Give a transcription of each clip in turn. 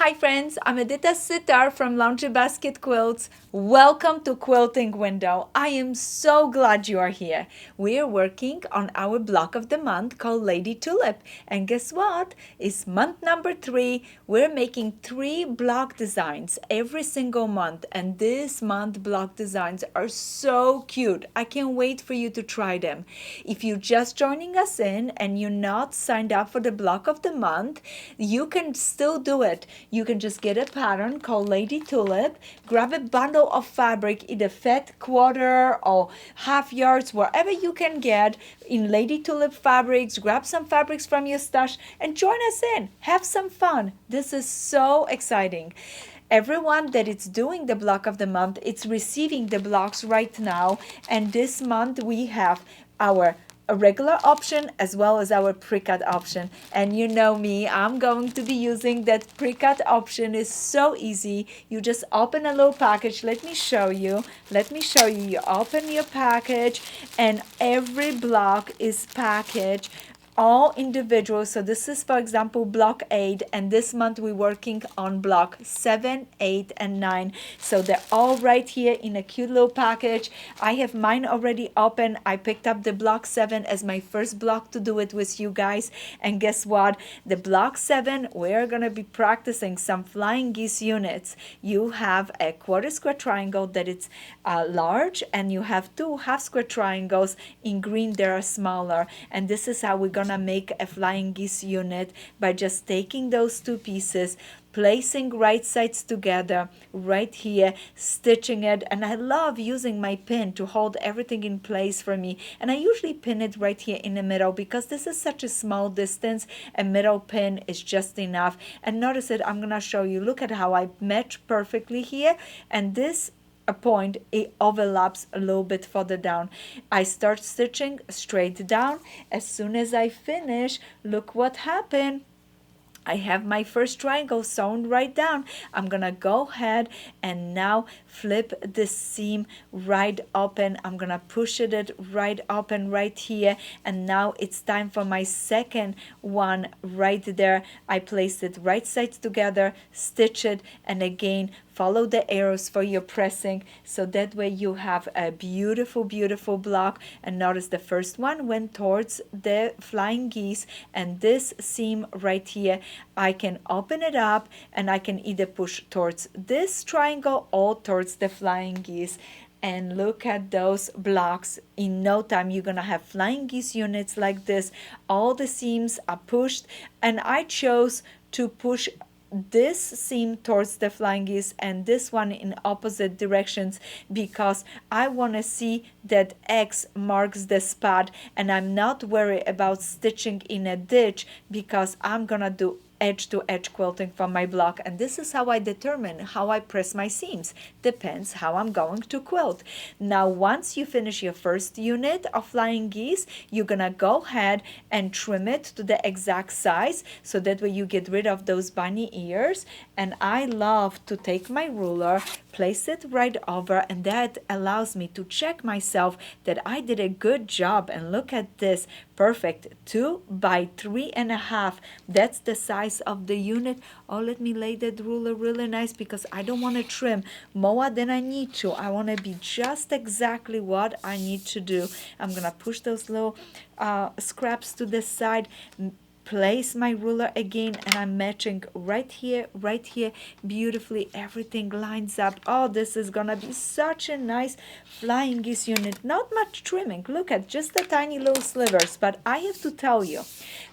Hi friends, I'm Edyta Sitar from Laundry Basket Quilts. Welcome to Quilting Window. I am so glad you are here. We are working on our block of the month called Lady Tulip. And guess what? It's month number 3. We're making 3 block designs every single month. And this month block designs are so cute. I can't wait for you to try them. If you're just joining us in and you're not signed up for the block of the month, you can still do it. You can just get a pattern called Lady Tulip, grab a bundle of fabric, either fat quarter or half yards, wherever you can get in Lady Tulip fabrics, grab some fabrics from your stash and join us in. Have some fun. This is so exciting. Everyone that is doing the block of the month, it's receiving the blocks right now. And this month we have our a regular option as well as our pre-cut option. And you know me, I'm going to be using that pre-cut option. Is so easy. You just open a little package. Let me show you. You open your package and every block is packaged all individual. So this is, for example, block 8, and this month we're working on block 7, 8, and 9. So they're all right here in a cute little package. I have mine already open. I picked up the block 7 as my first block to do it with you guys. And guess what? The block 7, we're gonna be practicing some flying geese units. You have a quarter square triangle that it's large, and you have 2 half square triangles in green. They are smaller, and this is how we're gonna make a flying geese unit by just taking those 2 pieces, placing right sides together right here, stitching it. And I love using my pin to hold everything in place for me, and I usually pin it right here in the middle because this is such a small distance. A middle pin is just enough. And notice it, I'm gonna show you. Look at how I match perfectly here, and this a point, it overlaps a little bit further down. I start stitching straight down. As soon as I finish, look what happened. I have my first triangle sewn right down. I'm gonna go ahead and now flip the seam right open. I'm gonna push it right open right here, and now it's time for my second one right there. I place it right sides together, stitch it, and again follow the arrows for your pressing, so that way you have a beautiful block. And notice the first one went towards the flying geese, and this seam right here, I can open it up and I can either push towards this triangle or towards the flying geese. And look at those blocks. In no time you're gonna have flying geese units like this. All the seams are pushed, and I chose to push this seam towards the flying geese and this one in opposite directions because I want to see that X marks the spot, and I'm not worried about stitching in a ditch because I'm gonna do edge to edge quilting from my block. And this is how I determine how I press my seams. Depends how I'm going to quilt. Now once you finish your first unit of flying geese, you're gonna go ahead and trim it to the exact size, so that way you get rid of those bunny ears. And I love to take my ruler, place it right over, and that allows me to check myself that I did a good job. And look at this, perfect, 2 by 3.5. That's the size of the unit. Oh, let me lay that ruler really nice because I don't want to trim more than I need to. I want to be just exactly what I need to do. I'm gonna push those little scraps to the side, place my ruler again, and I'm matching right here beautifully. Everything lines up. Oh, this is gonna be such a nice flying geese unit. Not much trimming, look at just the tiny little slivers. But I have to tell you,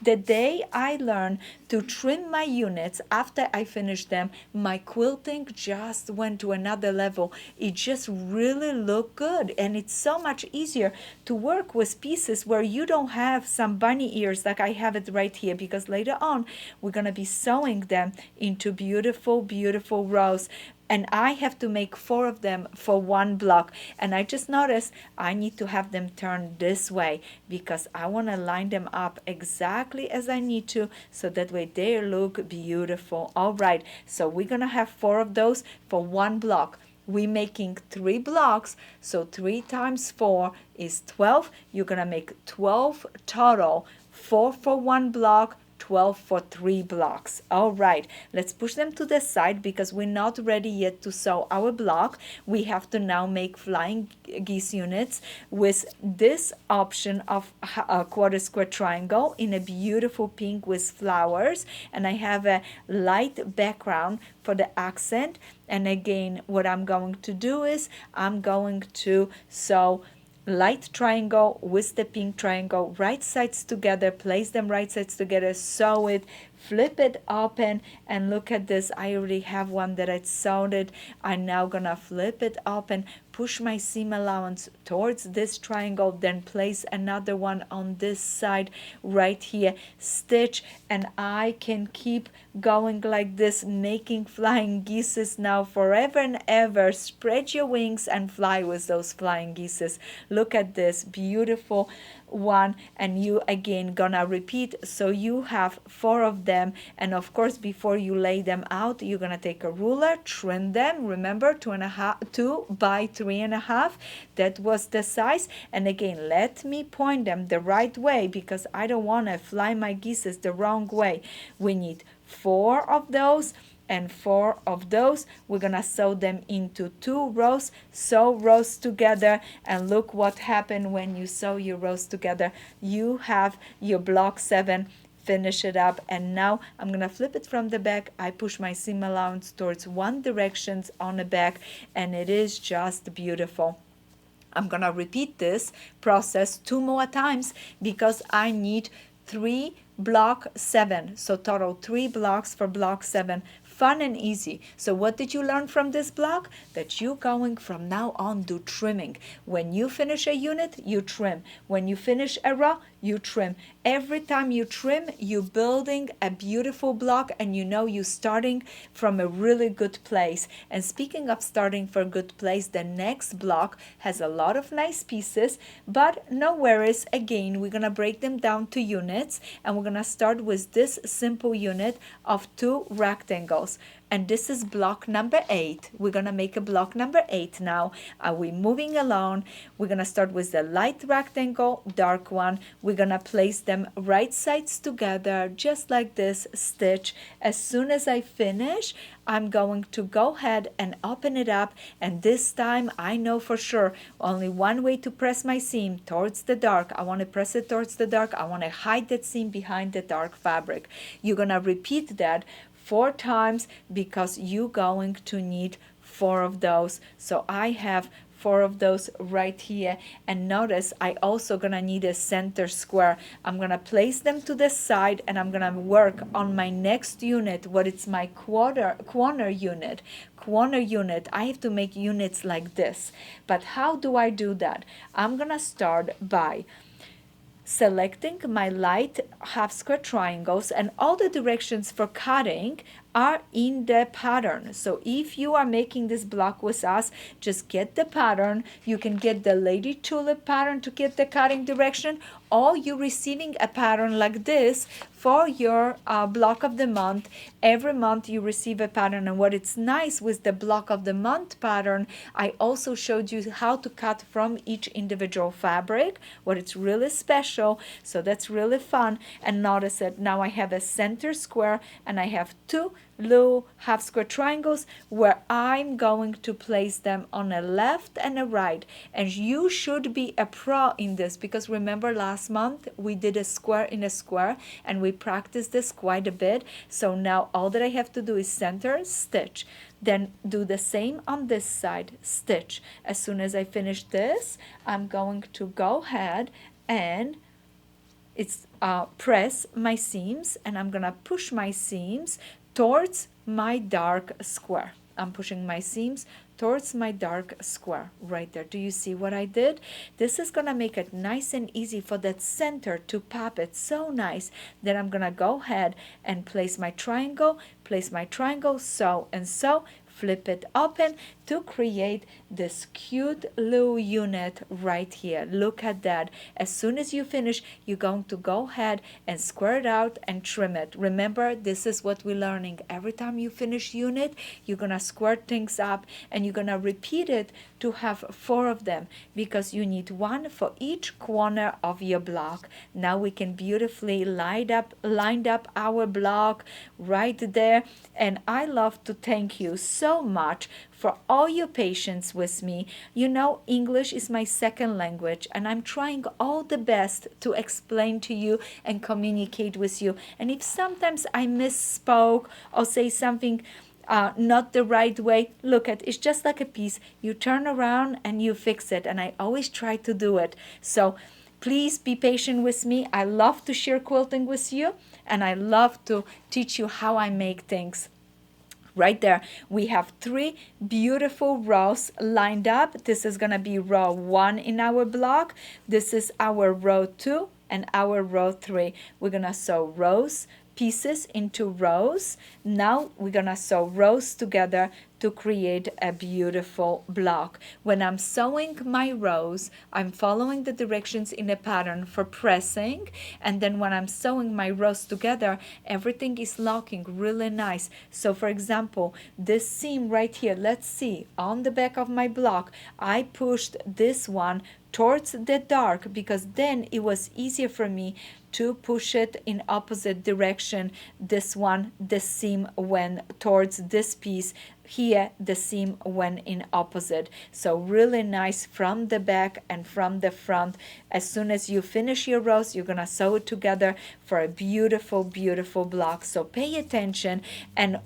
the day I learned to trim my units after I finished them, my quilting just went to another level. It just really looked good, and it's so much easier to work with pieces where you don't have some bunny ears like I have it right here, because later on we're gonna be sewing them into beautiful rows. And I have to make 4 of them for one block. And I just noticed I need to have them turned this way because I want to line them up exactly as I need to, so that way they look beautiful. All right, so we're gonna have 4 of those for one block. We're making 3 blocks, so 3 times 4 is 12. You're gonna make 12 total. 4 for one block, 12 for 3 blocks. All right, let's push them to the side because we're not ready yet to sew our block. We have to now make flying geese units with this option of a quarter square triangle in a beautiful pink with flowers, and I have a light background for the accent. And again, what I'm going to do is I'm going to sew light triangle with the pink triangle, right sides together, place them right sides together, sew it, flip it open, and look at this. I already have one that I sewed it. I'm now gonna flip it open, push my seam allowance towards this triangle, then place another one on this side right here, stitch, and I can keep going like this, making flying geeses now forever and ever. Spread your wings and fly with those flying geeses. Look at this beautiful one, and you again gonna repeat, so you have 4 of them. And of course, before you lay them out, you're gonna take a ruler, trim them. Remember, 2 by 3.5, that was the size. And again, let me point them the right way because I don't want to fly my geeses the wrong way. We need 4 of those and 4 of those. We're gonna sew them into 2 rows. Sew rows together, and look what happened when you sew your rows together. You have your block 7. Finish it up, and now I'm gonna flip it from the back. I push my seam allowance towards one direction on the back, and it is just beautiful. I'm gonna repeat this process 2 more times because I need 3 block 7, so total 3 blocks for block 7. Fun and easy. So what did you learn from this block? That you going from now on do trimming. When you finish a unit, you trim. When you finish a row, you trim. Every time you trim, you building a beautiful block, and you know you starting from a really good place. And speaking of starting for a good place, the next block has a lot of nice pieces, but no worries. Again, we're gonna break them down to units, and we're gonna start with this simple unit of 2 rectangles. And this is block number 8. We're gonna make a block number 8 now. Are we moving along? We're gonna start with the light rectangle, dark one. We're gonna place them right sides together, just like this, stitch. As soon as I finish, I'm going to go ahead and open it up, and this time I know for sure only one way to press my seam, towards the dark. I want to press it towards the dark. I want to hide that seam behind the dark fabric. You're gonna repeat that 4 times because you're going to need 4 of those. So I have 4 of those right here, and notice I also gonna need a center square. I'm gonna place them to the side, and I'm gonna work on my next unit, what it's my corner unit. I have to make units like this. But how do I do that? I'm gonna start by selecting my light half square triangles, and all the directions for cutting are in the pattern. So if you are making this block with us, just get the pattern. You can get the Lady Tulip pattern to get the cutting direction, or you're receiving a pattern like this for your block of the month. Every month you receive a pattern, and what it's nice with the block of the month pattern, I also showed you how to cut from each individual fabric, what it's really special. So that's really fun. And notice that now I have a center square, and I have 2 little half square triangles where I'm going to place them on a left and a right. And you should be a pro in this, because remember last month we did a square in a square, and we practiced this quite a bit. So now all that I have to do is center, stitch, then do the same on this side, stitch. As soon as I finish this, I'm going to go ahead and press my seams, and I'm gonna push my seams towards my dark square. I'm pushing my seams towards my dark square right there. Do you see what I did? This is gonna make it nice and easy for that center to pop it so nice. Then I'm gonna go ahead and place my triangle, sew and sew, flip it open to create this cute little unit right here. Look at that. As soon as you finish, you're going to go ahead and square it out and trim it. Remember, this is what we're learning. Every time you finish unit, you're gonna square things up, and you're gonna repeat it to have 4 of them because you need one for each corner of your block. Now we can beautifully lined up our block right there. And I love to thank you so much for all your patience with me. You know, English is my second language, and I'm trying all the best to explain to you and communicate with you. And if sometimes I misspoke or say something not the right way, look at it's just like a piece. You turn around and you fix it, and I always try to do it. So please be patient with me. I love to share quilting with you, and I love to teach you how I make things. Right there, we have 3 beautiful rows lined up. This is gonna be row 1 in our block. This is our row 2 and our row 3. We're gonna sew rows, pieces into rows. Now we're gonna sew rows together to create a beautiful block. When I'm sewing my rows, I'm following the directions in a pattern for pressing, and then when I'm sewing my rows together, everything is locking really nice. So for example, this seam right here, let's see, on the back of my block, I pushed this one towards the dark because then it was easier for me to push it in opposite direction. This one, the seam went towards this piece. Here the seam went in opposite. So really nice from the back and from the front. As soon as you finish your rows, you're gonna sew it together for a beautiful, beautiful block. So pay attention, and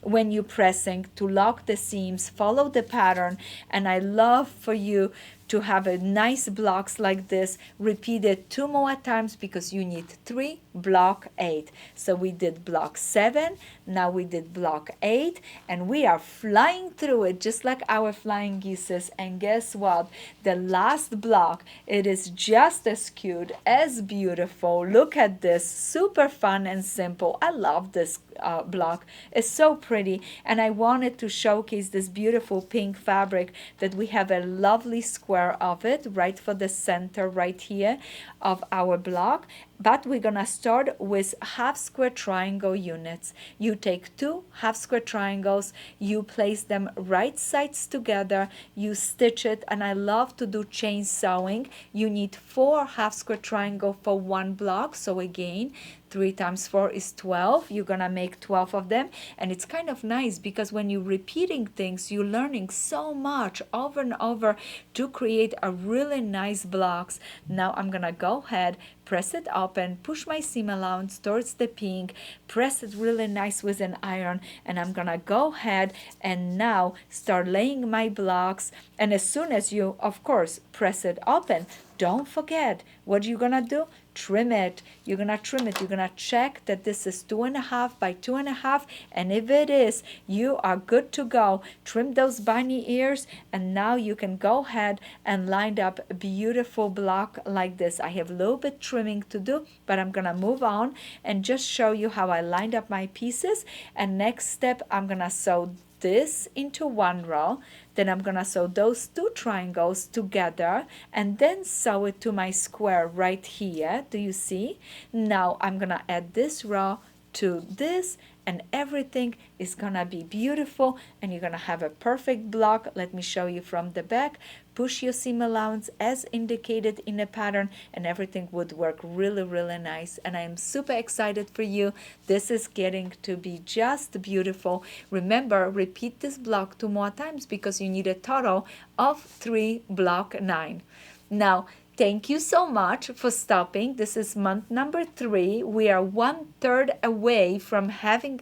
when you're pressing to lock the seams, follow the pattern. And I love for you to have a nice blocks like this. Repeat it 2 more times because you need 3 block 8. So we did block 7, now we did block 8, and we are flying through it just like our flying geese. And guess what? The last block, it is just as cute, as beautiful. Look at this, super fun and simple. I love this block. It's so pretty, and I wanted to showcase this beautiful pink fabric that we have a lovely square of it right for the center right here of our block. But we're gonna start with half square triangle units. You take 2 half square triangles, you place them right sides together, you stitch it, and I love to do chain sewing. You need 4 half square triangle for 1 block. So again, 3 times 4 is 12. You're gonna make 12 of them, and it's kind of nice because when you're repeating things, you're learning so much over and over to create a really nice blocks. Now I'm gonna go ahead, press it open, push my seam allowance towards the pink, press it really nice with an iron, and I'm gonna go ahead and now start laying my blocks. And as soon as you, of course, press it open, don't forget what you're gonna do. Trim it. You're gonna trim it. You're gonna check that this is 2.5 by 2.5, and if it is, you are good to go. Trim those bunny ears, and now you can go ahead and line up a beautiful block like this. I have a little bit trimming to do, but I'm gonna move on and just show you how I lined up my pieces. And next step, I'm gonna sew this into 1 row, then I'm gonna sew those 2 triangles together and then sew it to my square right here. Do you see? Now I'm gonna add this row to this, and everything is gonna be beautiful, and you're gonna have a perfect block. Let me show you from the back. Push your seam allowance as indicated in the pattern, and everything would work really, really nice. And I am super excited for you. This is getting to be just beautiful. Remember, repeat this block 2 more times because you need a total of 3 block 9. Now, thank you so much for stopping. This is month number 3. We are 1/3 away from having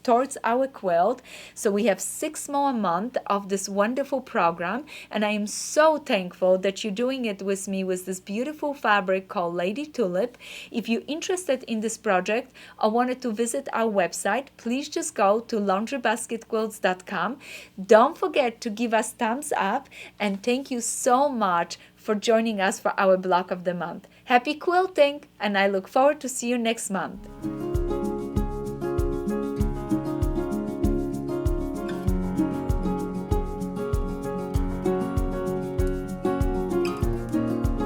towards our quilt. So we have 6 more months of this wonderful program. And I am so thankful that you're doing it with me with this beautiful fabric called Lady Tulip. If you're interested in this project or wanted to visit our website, please just go to laundrybasketquilts.com. Don't forget to give us thumbs up, and thank you so much for joining us for our block of the month. Happy quilting, and I look forward to see you next month.